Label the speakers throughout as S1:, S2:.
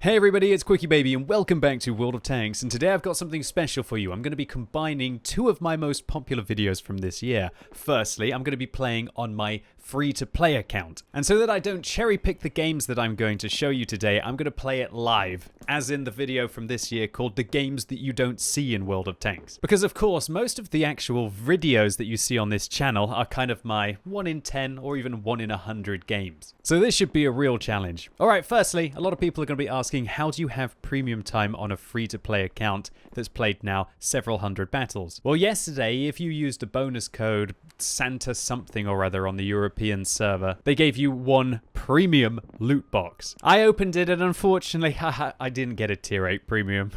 S1: Hey everybody, it's QuickyBaby and welcome back to World of Tanks, and today I've got something special for you. I'm going to be combining two of my most popular videos from this year. Firstly, I'm going to be playing on my free-to-play account. And so that I don't cherry-pick the games that I'm going to show you today, I'm going to play it live, as in the video from this year called The Games That You Don't See in World of Tanks. Because of course, most of the actual videos that you see on this channel are kind of my 1 in 10 or even 1 in 100 games. So this should be a real challenge. Alright, firstly, a lot of people are going to be asking, how do you have premium time on a free-to-play account that's played now several hundred battles? Well, yesterday, if you used a bonus code Santa something or other on the European server, they gave you 1 premium loot box. I opened it and unfortunately, I didn't get a tier 8 premium.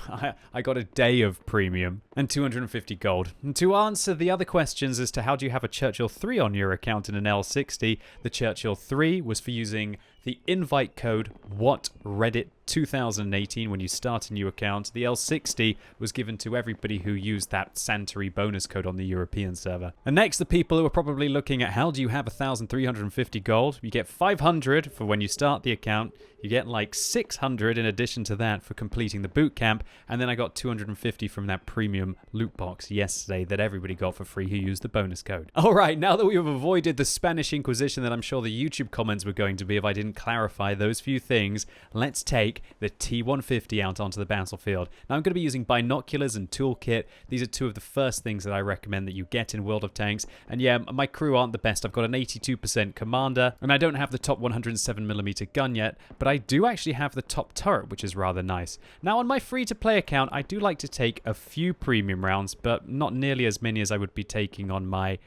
S1: I got a day of premium and 250 gold. And to answer the other questions as to how do you have a Churchill 3 on your account in an L60, the Churchill 3 was for using the invite code QBWOT Reddit 2018 when you start a new account. The L60 was given to everybody who used that Santory bonus code on the European server. And next, the people who are probably looking at how do you have 1,350 gold? You get 500 for when you start the account. You get like 600 in addition to that for completing the boot camp, and then I got 250 from that premium loot box yesterday that everybody got for free who used the bonus code. Alright, now that we've avoided the Spanish Inquisition that I'm sure the YouTube comments were going to be if I didn't clarify those few things, let's take the T150 out onto the battlefield. Now I'm going to be using binoculars and toolkit. These are two of the first things that I recommend that you get in World of Tanks, and yeah, my crew aren't the best. I've got an 82% commander, and I don't have the top 107mm gun yet, but I do actually have the top turret, which is rather nice. Now on my free-to-play account, I do like to take a few premium rounds, but not nearly as many as I would be taking on my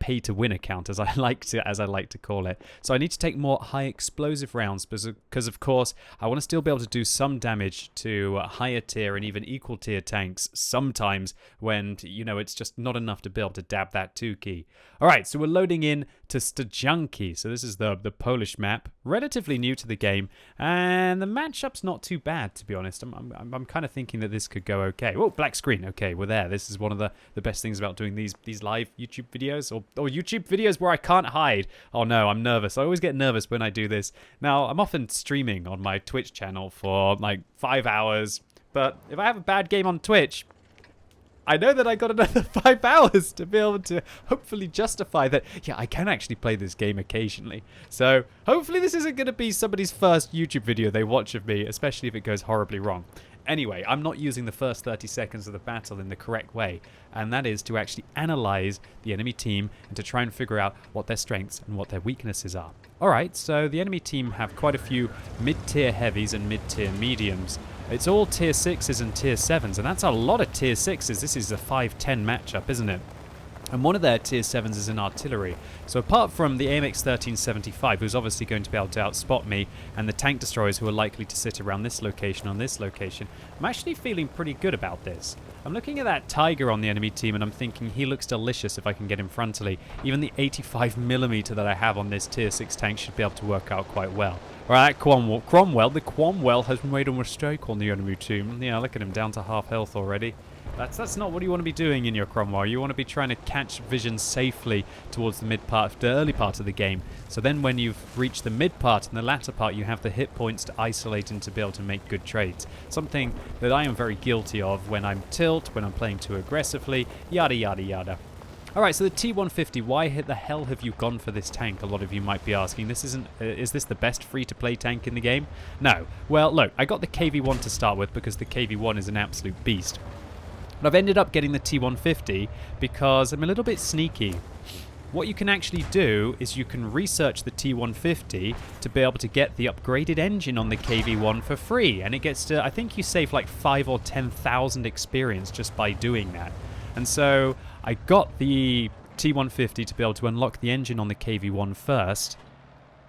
S1: pay-to-win account, as I like to call it. So I need to take more high explosive rounds because of course I want to still be able to do some damage to higher tier and even equal tier tanks sometimes when, you know, it's just not enough to be able to dab that 2 key. Alright, so we're loading in to Junkie. So this is the Polish map, relatively new to the game, and the matchup's not too bad, to be honest. I'm kind of thinking that this could go okay. Oh, black screen. Okay, we're there. This is one of the best things about doing these live YouTube videos, or YouTube videos where I can't hide. Oh no, I'm nervous. I always get nervous when I do this. Now, I'm often streaming on my Twitch channel for like 5 hours, but if I have a bad game on Twitch, I know that I got another 5 hours to be able to hopefully justify that, yeah, I can actually play this game occasionally. So hopefully this isn't going to be somebody's first YouTube video they watch of me, especially if it goes horribly wrong. Anyway, I'm not using the first 30 seconds of the battle in the correct way, and that is to actually analyze the enemy team and to try and figure out what their strengths and what their weaknesses are. Alright, so the enemy team have quite a few mid-tier heavies and mid-tier mediums. It's all tier 6s and tier 7s, and that's a lot of tier 6s. This is a 5-10 matchup, isn't it? And one of their tier 7s is in artillery. So apart from the AMX 1375, who's obviously going to be able to outspot me, and the tank destroyers who are likely to sit around this location on this location, I'm actually feeling pretty good about this. I'm looking at that Tiger on the enemy team and I'm thinking he looks delicious if I can get him frontally. Even the 85mm that I have on this tier 6 tank should be able to work out quite well. Alright, the Cromwell has made a mistake on the enemy team. Yeah, look at him, down to half health already. That's not what you want to be doing in your Cromwell. You want to be trying to catch vision safely towards the early part of the game. So then when you've reached the mid part and the latter part, you have the hit points to isolate and to be able to make good trades. Something that I am very guilty of when I'm tilt, when I'm playing too aggressively, yada yada yada. Alright, so the T150, why the hell have you gone for this tank? A lot of you might be asking. Is this the best free-to-play tank in the game? No. Well, look, I got the KV1 to start with because the KV1 is an absolute beast. But I've ended up getting the T150 because I'm a little bit sneaky. What you can actually do is you can research the T150 to be able to get the upgraded engine on the KV1 for free. And it gets to, I think you save like 5,000 or 10,000 experience just by doing that. And so I got the T150 to be able to unlock the engine on the KV1 first,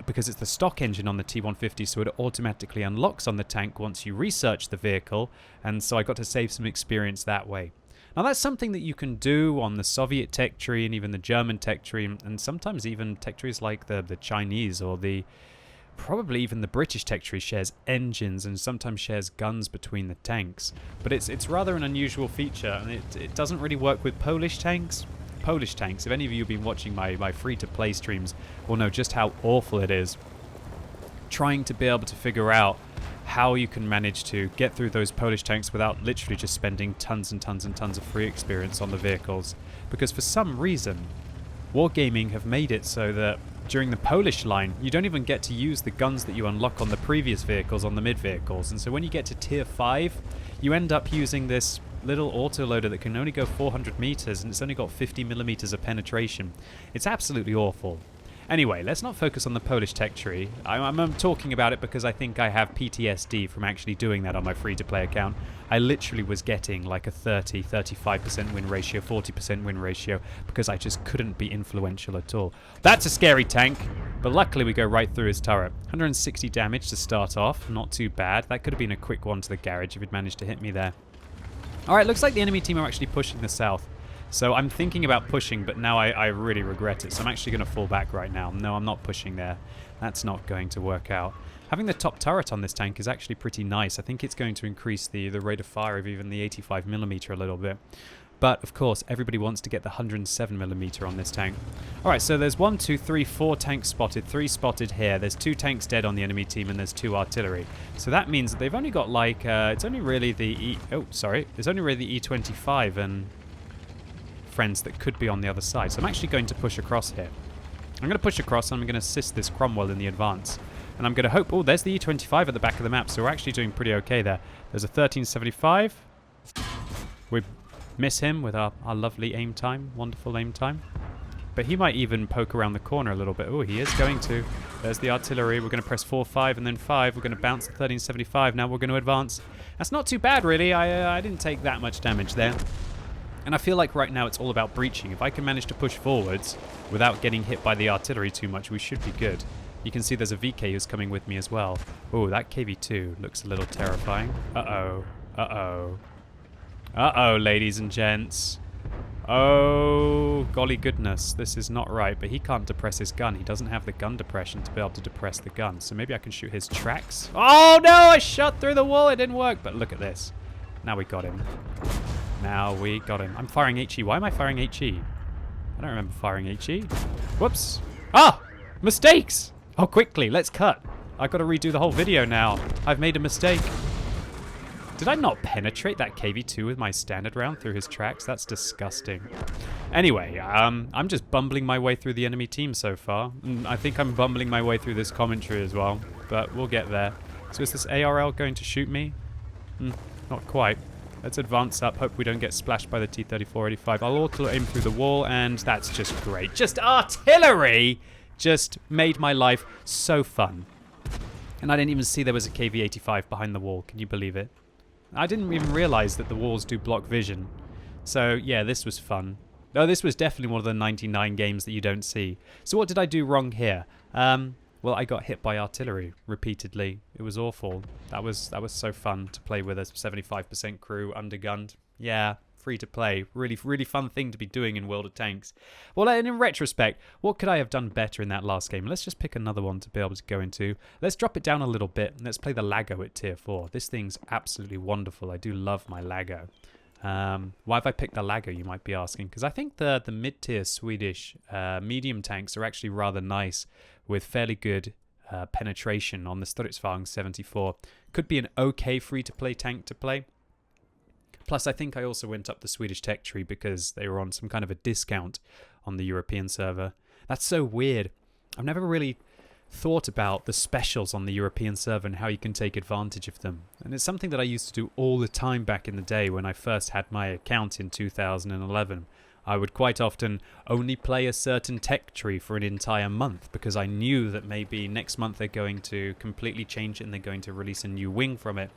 S1: because it's the stock engine on the T150, so it automatically unlocks on the tank once you research the vehicle, and so I got to save some experience that way. Now that's something that you can do on the Soviet tech tree and even the German tech tree, and sometimes even tech trees like the Chinese or probably even the British tech tree shares engines and sometimes shares guns between the tanks. But it's rather an unusual feature, and it doesn't really work with Polish tanks. If any of you have been watching my free-to-play streams will know just how awful it is trying to be able to figure out how you can manage to get through those Polish tanks without literally just spending tons and tons and tons of free experience on the vehicles. Because for some reason, Wargaming have made it so that during the Polish line, you don't even get to use the guns that you unlock on the previous vehicles on the mid vehicles. And so when you get to tier 5, you end up using this little autoloader that can only go 400 meters, and it's only got 50 millimeters of penetration. It's absolutely awful. Anyway, let's not focus on the Polish tech tree. I'm talking about it because I think I have PTSD from actually doing that on my free-to-play account. I literally was getting like a 30, 35% win ratio, 40% win ratio, because I just couldn't be influential at all. That's a scary tank, but luckily we go right through his turret. 160 damage to start off, not too bad. That could have been a quick one to the garage if he'd managed to hit me there. Alright, looks like the enemy team are actually pushing the south. So I'm thinking about pushing, but now I really regret it. So I'm actually going to fall back right now. No, I'm not pushing there. That's not going to work out. Having the top turret on this tank is actually pretty nice. I think it's going to increase the rate of fire of even the 85mm a little bit. But, of course, everybody wants to get the 107mm on this tank. Alright, so there's 1, 2, 3, 4 tanks spotted. 3 spotted here. There's 2 tanks dead on the enemy team, and there's 2 artillery. So that means that they've only got, like, it's only really the There's only really the E25 and friends that could be on the other side. So I'm actually going to push across here. I'm going to push across, and I'm going to assist this Cromwell in the advance. And I'm going to hope... Oh, there's the E25 at the back of the map, so we're actually doing pretty okay there. There's a 1375. We miss him with our lovely aim time. Wonderful aim time. But he might even poke around the corner a little bit. Oh, he is going to. There's the artillery. We're going to press 4, 5, and then 5. We're going to bounce the 1375. Now we're going to advance. That's not too bad, really. I didn't take that much damage there. And I feel like right now it's all about breaching. If I can manage to push forwards without getting hit by the artillery too much, we should be good. You can see there's a VK who's coming with me as well. Oh, that KV-2 looks a little terrifying. Uh-oh. Uh-oh. Uh-oh, ladies and gents. Oh, golly goodness. This is not right. But he can't depress his gun. He doesn't have the gun depression to be able to depress the gun. So maybe I can shoot his tracks. Oh, no! I shot through the wall. It didn't work. But look at this. Now we got him. Now we got him. I'm firing HE. Why am I firing HE? I don't remember firing HE. Whoops. Ah! Mistakes! Oh, quickly. Let's cut. I've got to redo the whole video now. I've made a mistake. Did I not penetrate that KV-2 with my standard round through his tracks? That's disgusting. Anyway, I'm just bumbling my way through the enemy team so far. I think I'm bumbling my way through this commentary as well. But we'll get there. So is this ARL going to shoot me? Not quite. Let's advance up. Hope we don't get splashed by the T-34-85. I'll auto aim through the wall, and that's just great. Just artillery just made my life so fun. And I didn't even see there was a KV-85 behind the wall. Can you believe it? I didn't even realize that the walls do block vision. So, yeah, this was fun. Oh, this was definitely one of the 99 games that you don't see. So what did I do wrong here? Well, I got hit by artillery repeatedly. It was awful. That was so fun to play with a 75% crew, undergunned. Yeah, free to play. Really, really fun thing to be doing in World of Tanks. Well, and in retrospect, what could I have done better in that last game? Let's just pick another one to be able to go into. Let's drop it down a little bit, and let's play the Lago at tier 4. This thing's absolutely wonderful. I do love my Lago. Why have I picked the Lago, you might be asking? Because I think the mid-tier Swedish medium tanks are actually rather nice, with fairly good penetration on the Stridsvagn 74. Could be an okay free-to-play tank to play. Plus, I think I also went up the Swedish tech tree because they were on some kind of a discount on the European server. That's so weird. I've never really thought about the specials on the European server and how you can take advantage of them. And it's something that I used to do all the time back in the day when I first had my account in 2011. I would quite often only play a certain tech tree for an entire month because I knew that maybe next month they're going to completely change it and they're going to release a new wing from it.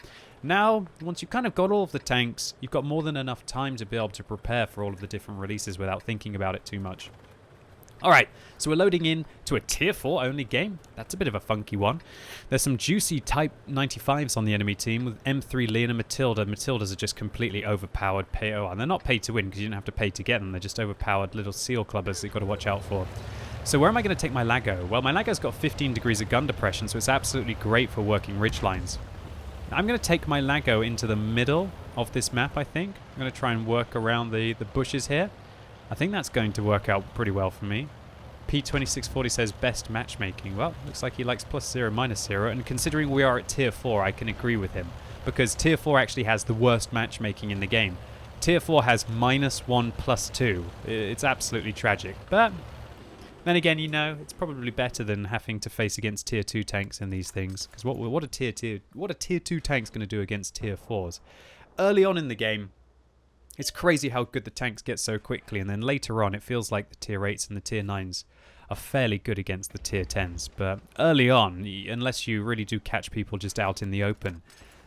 S1: Now, once you've kind of got all of the tanks, you've got more than enough time to be able to prepare for all of the different releases without thinking about it too much. Alright, so we're loading in to a tier 4 only game. That's a bit of a funky one. There's some juicy Type 95s on the enemy team with M3 Leon and Matilda. Matildas are just completely overpowered. And they're not paid to win because you didn't have to pay to get them. They're just overpowered little seal clubbers that you've got to watch out for. So where am I going to take my Lago? Well, my Lago's got 15 degrees of gun depression, so it's absolutely great for working ridge lines. I'm going to take my Lago into the middle of this map, I think. I'm going to try and work around the bushes here. I think that's going to work out pretty well for me. P2640 says best matchmaking. Well, looks like he likes +0, -0. And considering we are at tier 4, I can agree with him. Because tier 4 actually has the worst matchmaking in the game. Tier 4 has -1 +2. It's absolutely tragic. But then again, you know, it's probably better than having to face against tier 2 tanks in these things. Because what a tier 2 tank's going to do against tier 4s? Early on in the game, it's crazy how good the tanks get so quickly, and then later on it feels like the tier 8s and the tier 9s are fairly good against the tier 10s. But early on, unless you really do catch people just out in the open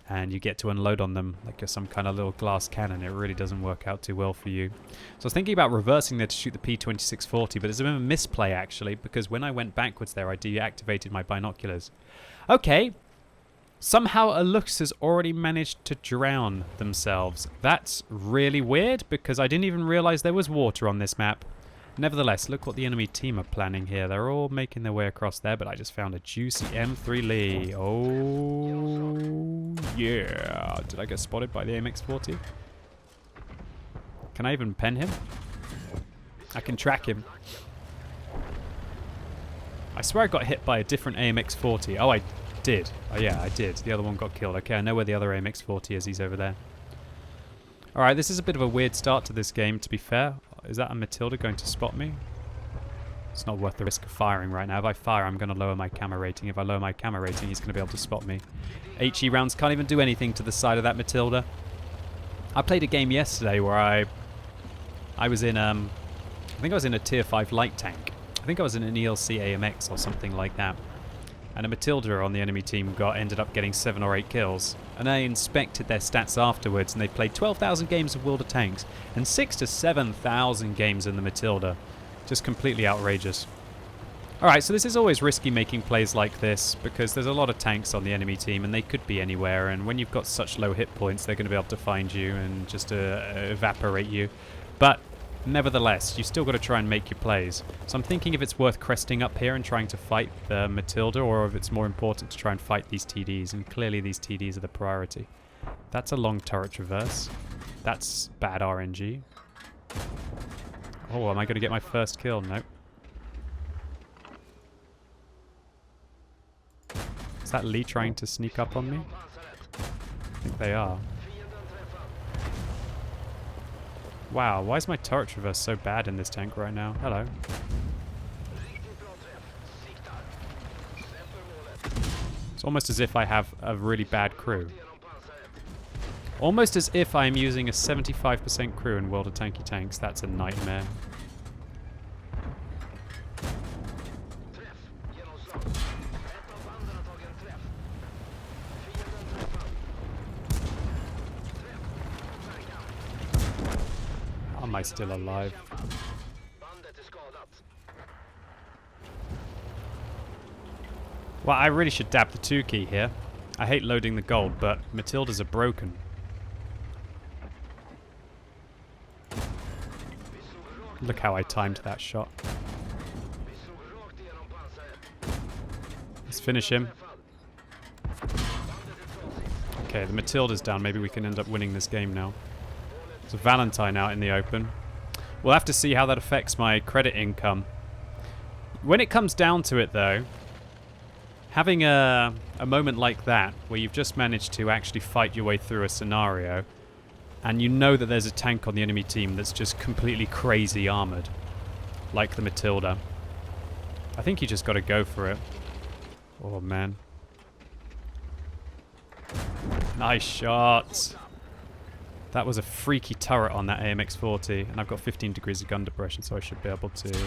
S1: and you get to unload on them like some kind of little glass cannon, it really doesn't work out too well for you. So I was thinking about reversing there to shoot the P2640, but it's a bit of a misplay actually, because when I went backwards there I deactivated my binoculars. Okay. Somehow Alux has already managed to drown themselves. That's really weird because I didn't even realize there was water on this map. Nevertheless, look what the enemy team are planning here. They're all making their way across there, but I just found a juicy M3 Lee. Oh, yeah. Did I get spotted by the AMX-40? Can I even pen him? I can track him. I swear I got hit by a different AMX-40. Oh, I did. Oh yeah, I did. The other one got killed. Okay, I know where the other AMX-40 is. He's over there. Alright, this is a bit of a weird start to this game, to be fair. Is that a Matilda going to spot me? It's not worth the risk of firing right now. If I fire, I'm going to lower my camera rating. If I lower my camera rating, he's going to be able to spot me. HE rounds can't even do anything to the side of that Matilda. I played a game yesterday where I was in, I think I was in a tier 5 light tank. I think I was in an ELC AMX or something like that. And a Matilda on the enemy team ended up getting 7 or 8 kills. And I inspected their stats afterwards, and they played 12,000 games of World of Tanks and 6,000 to 7,000 games in the Matilda. Just completely outrageous. Alright, so this is always risky making plays like this, because there's a lot of tanks on the enemy team, and they could be anywhere, and when you've got such low hit points, they're going to be able to find you and just evaporate you. But nevertheless, you still got to try and make your plays. So I'm thinking if it's worth cresting up here and trying to fight the Matilda, or if it's more important to try and fight these TDs, and clearly these TDs are the priority. That's a long turret traverse. That's bad RNG. Oh, am I going to get my first kill? Nope. Is that Lee trying to sneak up on me? I think they are. Wow, why is my turret traverse so bad in this tank right now? Hello. It's almost as if I have a really bad crew. Almost as if I'm using a 75% crew in World of Tanky Tanks. That's a nightmare. Am I still alive? Well, I really should dab the 2 key here. I hate loading the gold, but Matildas are broken. Look how I timed that shot. Let's finish him. Okay, the Matilda's down. Maybe we can end up winning this game now. There's a Valentine out in the open. We'll have to see how that affects my credit income. When it comes down to it, though, having a moment like that, where you've just managed to actually fight your way through a scenario, and you know that there's a tank on the enemy team that's just completely crazy armored, like the Matilda, I think you just got to go for it. Oh, man. Nice shot. That was a freaky turret on that AMX-40, and I've got 15 degrees of gun depression, so I should be able to...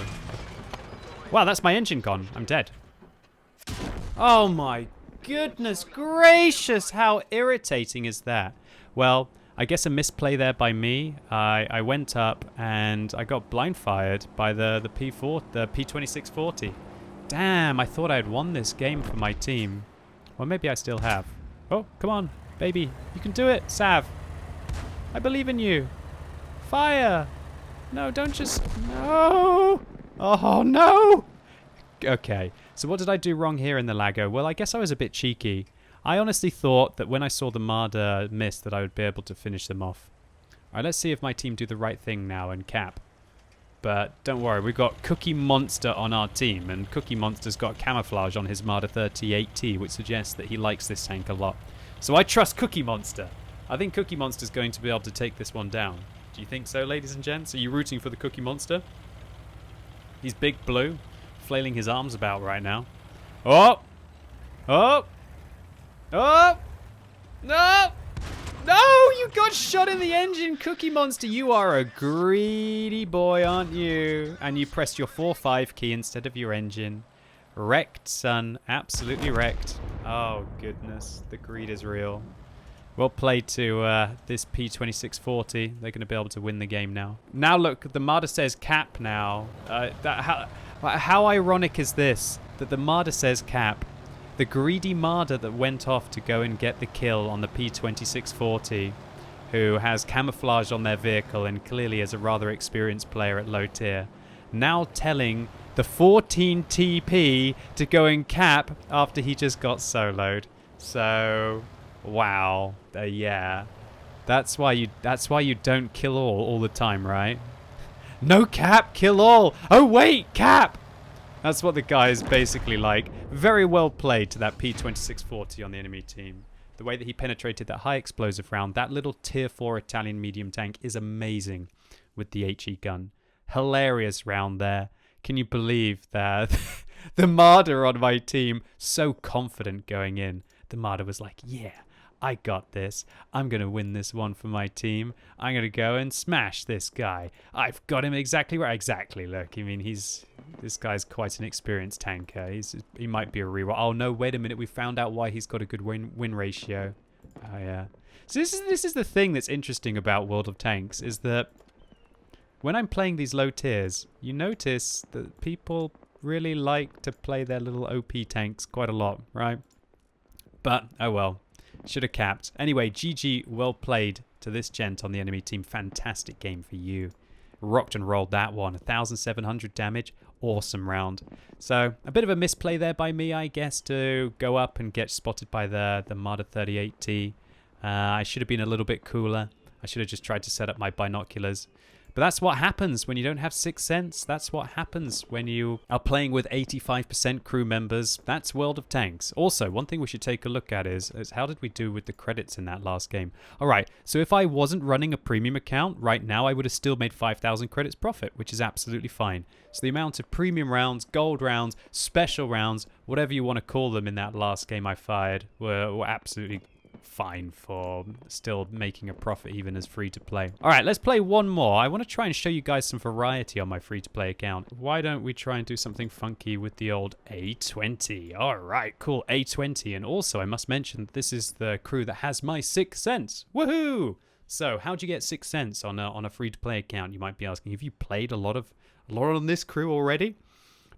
S1: Wow, that's my engine gone. I'm dead. Oh my goodness gracious, how irritating is that? Well, I guess a misplay there by me. I went up and I got blind fired by the P2640. Damn, I thought I had won this game for my team. Well, maybe I still have. Oh, come on, baby. You can do it, Sav. I believe in you. Fire. No, don't just... No. Oh, no. Okay, so what did I do wrong here in the Lago? Well, I guess I was a bit cheeky. I honestly thought that when I saw the Marder miss that I would be able to finish them off. Alright, let's see if my team do the right thing now and cap. But don't worry, we've got Cookie Monster on our team, and Cookie Monster's got camouflage on his Marder 38T, which suggests that he likes this tank a lot. So I trust Cookie Monster. I think Cookie Monster's going to be able to take this one down. Do you think so, ladies and gents? Are you rooting for the Cookie Monster? He's big blue, flailing his arms about right now. Oh! Oh! Oh! No! No! You got shot in the engine, Cookie Monster. You are a greedy boy, aren't you? And you pressed your 4-5 key instead of your engine. Wrecked, son. Absolutely wrecked. Oh, goodness. The greed is real. Well played to this P2640. They're going to be able to win the game now. Now, look, the Marder says cap now. How ironic is this? That the Marder says cap. The greedy Marder that went off to go and get the kill on the P2640, who has camouflage on their vehicle and clearly is a rather experienced player at low tier, now telling the 14 TP to go and cap after he just got soloed. So, wow, yeah, that's why you don't kill all the time, right? No cap, kill all. Oh wait, cap. That's what the guy is basically like. Very well played to that P2640 on the enemy team. The way that he penetrated that high explosive round, that little tier 4 Italian medium tank is amazing with the HE gun. Hilarious round there. Can you believe that? The Marder on my team, so confident going in. The Marder was like, yeah, I got this. I'm going to win this one for my team. I'm going to go and smash this guy. I've got him exactly right. Exactly, look. I mean, this guy's quite an experienced tanker. He might be a reroll. Oh, no, wait a minute. We found out why he's got a good win ratio. Oh, yeah. So this is the thing that's interesting about World of Tanks, is that when I'm playing these low tiers, you notice that people really like to play their little OP tanks quite a lot, right? But, oh well. Should have capped. Anyway, GG, well played to this gent on the enemy team. Fantastic game for you. Rocked and rolled that one. 1,700 damage. Awesome round. So, a bit of a misplay there by me, I guess, to go up and get spotted by the Marder 38T. I should have been a little bit cooler. I should have just tried to set up my binoculars. But that's what happens when you don't have Sixth Sense. That's what happens when you are playing with 85% crew members. That's World of Tanks. Also, one thing we should take a look at is how did we do with the credits in that last game? All right, so if I wasn't running a premium account right now, I would have still made 5,000 credits profit, which is absolutely fine. So the amount of premium rounds, gold rounds, special rounds, whatever you want to call them in that last game I fired were absolutely fine for still making a profit even as free to play. All right, let's play one more. I want to try and show you guys some variety on my free to play account. Why don't we try and do something funky with the old A20? All right, cool, A20. And also I must mention that this is the crew that has my Sixth Sense. Woohoo! So how'd you get Sixth Sense on a free to play account? You might be asking. Have you played a lot on this crew already?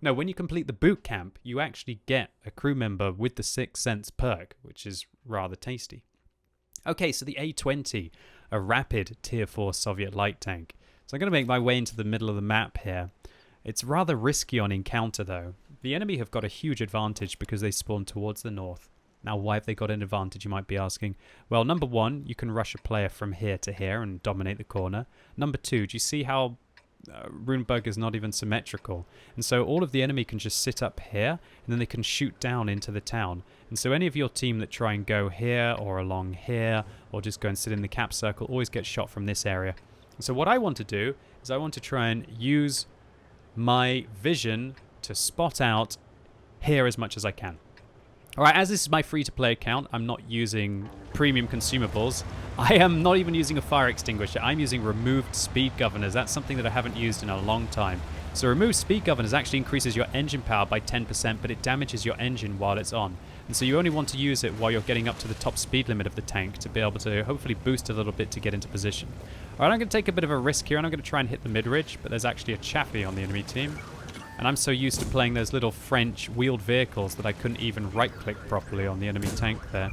S1: No, when you complete the boot camp, you actually get a crew member with the Sixth Sense perk, which is rather tasty. Okay, so the A20, a rapid tier 4 Soviet light tank. So I'm going to make my way into the middle of the map here. It's rather risky on encounter though. The enemy have got a huge advantage because they spawn towards the north. Now why have they got an advantage, you might be asking? Well, number one, you can rush a player from here to here and dominate the corner. Number two, do you see how Runebug is not even symmetrical, and so all of the enemy can just sit up here and then they can shoot down into the town. And so any of your team that try and go here or along here or just go and sit in the cap circle always get shot from this area. And so what I want to do is I want to try and use my vision to spot out here as much as I can. Alright, as this is my free-to-play account, I'm not using premium consumables. I am not even using a fire extinguisher. I'm using removed speed governors. That's something that I haven't used in a long time. So removed speed governors actually increases your engine power by 10%, but it damages your engine while it's on. And so you only want to use it while you're getting up to the top speed limit of the tank to be able to hopefully boost a little bit to get into position. Alright, I'm going to take a bit of a risk here, and I'm going to try and hit the mid-ridge, but there's actually a Chaffee on the enemy team. And I'm so used to playing those little French wheeled vehicles that I couldn't even right-click properly on the enemy tank there.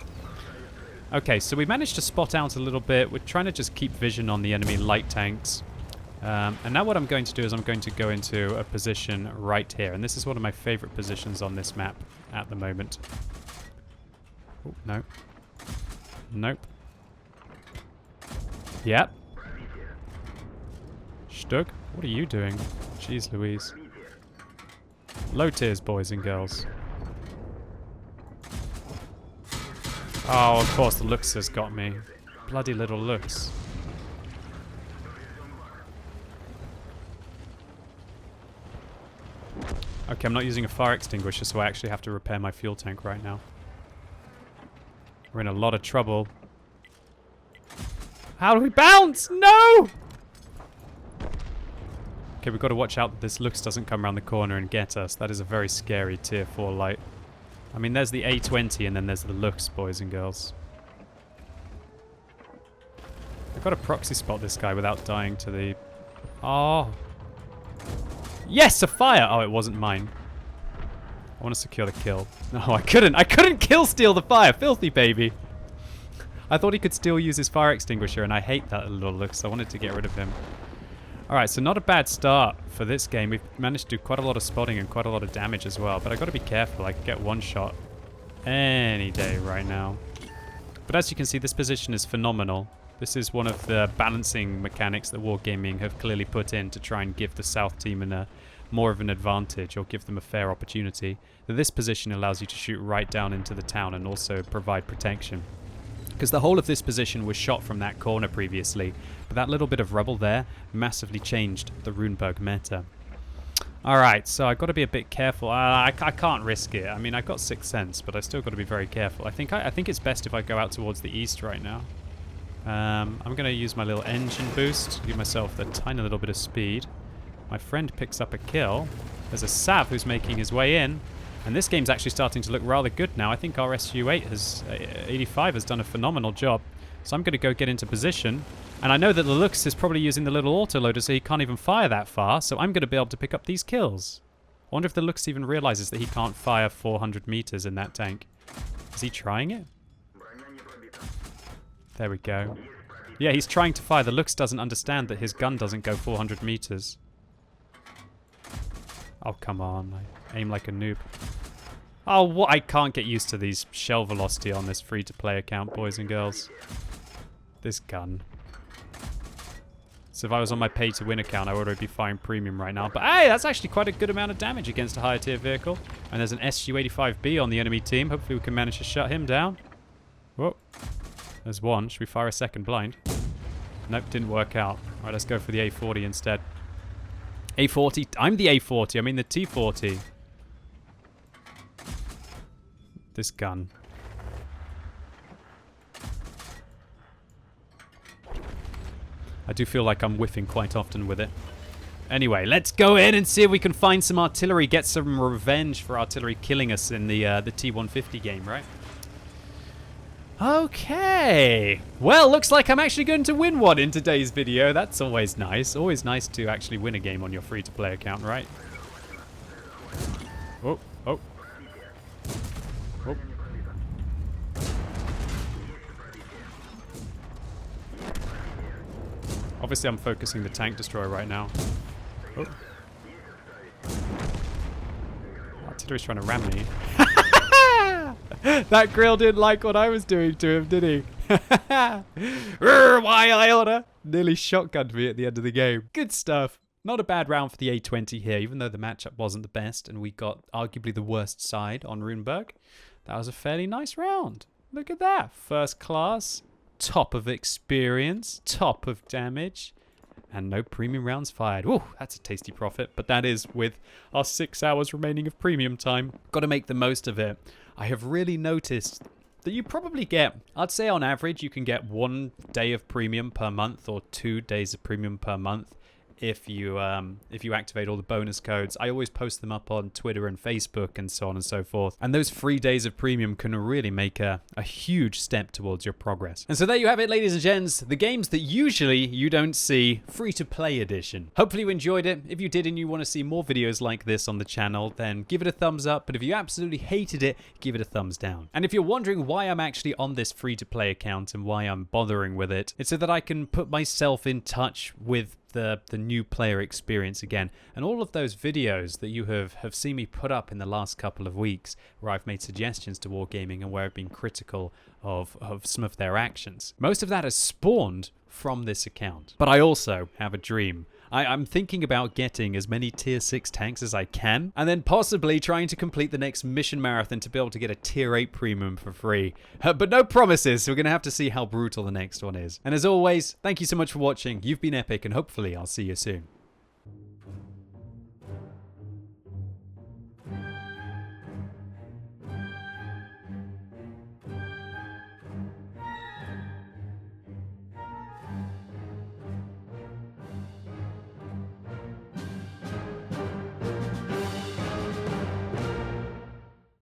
S1: Okay, so we managed to spot out a little bit. We're trying to just keep vision on the enemy light tanks. And now what I'm going to do is I'm going to go into a position right here. And this is one of my favorite positions on this map at the moment. Oh, no. Nope. Yep. Stug, what are you doing? Jeez Louise. Low tiers, boys and girls. Oh, of course, the looks has got me. Bloody little looks. Okay, I'm not using a fire extinguisher, so I actually have to repair my fuel tank right now. We're in a lot of trouble. How do we bounce? No! Okay, we've got to watch out that this looks doesn't come around the corner and get us. That is a very scary tier 4 light. I mean, there's the A20 and then there's the looks, boys and girls. I've got to proxy spot this guy without dying to the... Oh. Yes, a fire! Oh, it wasn't mine. I want to secure the kill. No, I couldn't. I couldn't kill steal the fire. Filthy baby. I thought he could still use his fire extinguisher, and I hate that little look, so I wanted to get rid of him. Alright, so not a bad start for this game. We've managed to do quite a lot of spotting and quite a lot of damage as well, but I've got to be careful. I could get one shot any day right now. But as you can see, this position is phenomenal. This is one of the balancing mechanics that Wargaming have clearly put in to try and give the South team more of an advantage, or give them a fair opportunity. This position allows you to shoot right down into the town and also provide protection. Because the whole of this position was shot from that corner previously, but that little bit of rubble there massively changed the Runeberg meta. Alright, so I've got to be a bit careful. I can't risk it. I mean, I've got 6th sense, but I still got to be very careful. I think it's best if I go out towards the east right now. I'm going to use my little engine boost to give myself a tiny little bit of speed. My friend picks up a kill. There's a Sav who's making his way in. And this game's actually starting to look rather good now. I think our SU-85 has done a phenomenal job. So I'm going to go get into position. And I know that the Lux is probably using the little autoloader, so he can't even fire that far. So I'm going to be able to pick up these kills. I wonder if the Lux even realizes that he can't fire 400 meters in that tank. Is he trying it? There we go. Yeah, he's trying to fire. The Lux doesn't understand that his gun doesn't go 400 meters. Oh, come on. I aim like a noob. Oh, what? I can't get used to these shell velocity on this free-to-play account, boys and girls. This gun. So if I was on my pay-to-win account, I would already be firing premium right now. But hey, that's actually quite a good amount of damage against a higher tier vehicle. And there's an SU-85B on the enemy team. Hopefully we can manage to shut him down. Whoa. There's one. Should we fire a second blind? Nope, didn't work out. Alright, let's go for the A40 instead. A40? I'm the A40. I mean the T40. This gun. I do feel like I'm whiffing quite often with it. Anyway, let's go in and see if we can find some artillery, get some revenge for artillery killing us in the T150 game, right? Okay. Well, looks like I'm actually going to win one in today's video. That's always nice. Always nice to actually win a game on your free-to-play account, right? Oh, oh. Oh. Obviously, I'm focusing the tank destroyer right now. Oh. Artillery's trying to ram me. That grill didn't like what I was doing to him, did he? Why Iota? Nearly shotgunned me at the end of the game. Good stuff. Not a bad round for the A20 here, even though the matchup wasn't the best and we got arguably the worst side on Runeberg. That was a fairly nice round. Look at that. First class, top of experience, top of damage, and no premium rounds fired. Woo, that's a tasty profit, but that is with our 6 hours remaining of premium time. Got to make the most of it. I have really noticed that you probably get, I'd say on average, you can get 1 day of premium per month or 2 days of premium per month if you activate all the bonus codes. I always post them up on Twitter and Facebook and so on and so forth. And those free days of premium can really make a huge step towards your progress. And so there you have it, ladies and gents. The games that usually you don't see, free-to-play edition. Hopefully you enjoyed it. If you did and you want to see more videos like this on the channel, then give it a thumbs up. But if you absolutely hated it, give it a thumbs down. And if you're wondering why I'm actually on this free-to-play account and why I'm bothering with it, it's so that I can put myself in touch with the new player experience again. And all of those videos that you have seen me put up in the last couple of weeks where I've made suggestions to Wargaming and where I've been critical of some of their actions. Most of that has spawned from this account. But I also have a dream. I'm thinking about getting as many tier 6 tanks as I can, and then possibly trying to complete the next mission marathon to be able to get a tier 8 premium for free. But no promises, so we're going to have to see how brutal the next one is. And as always, thank you so much for watching. You've been epic, and hopefully I'll see you soon.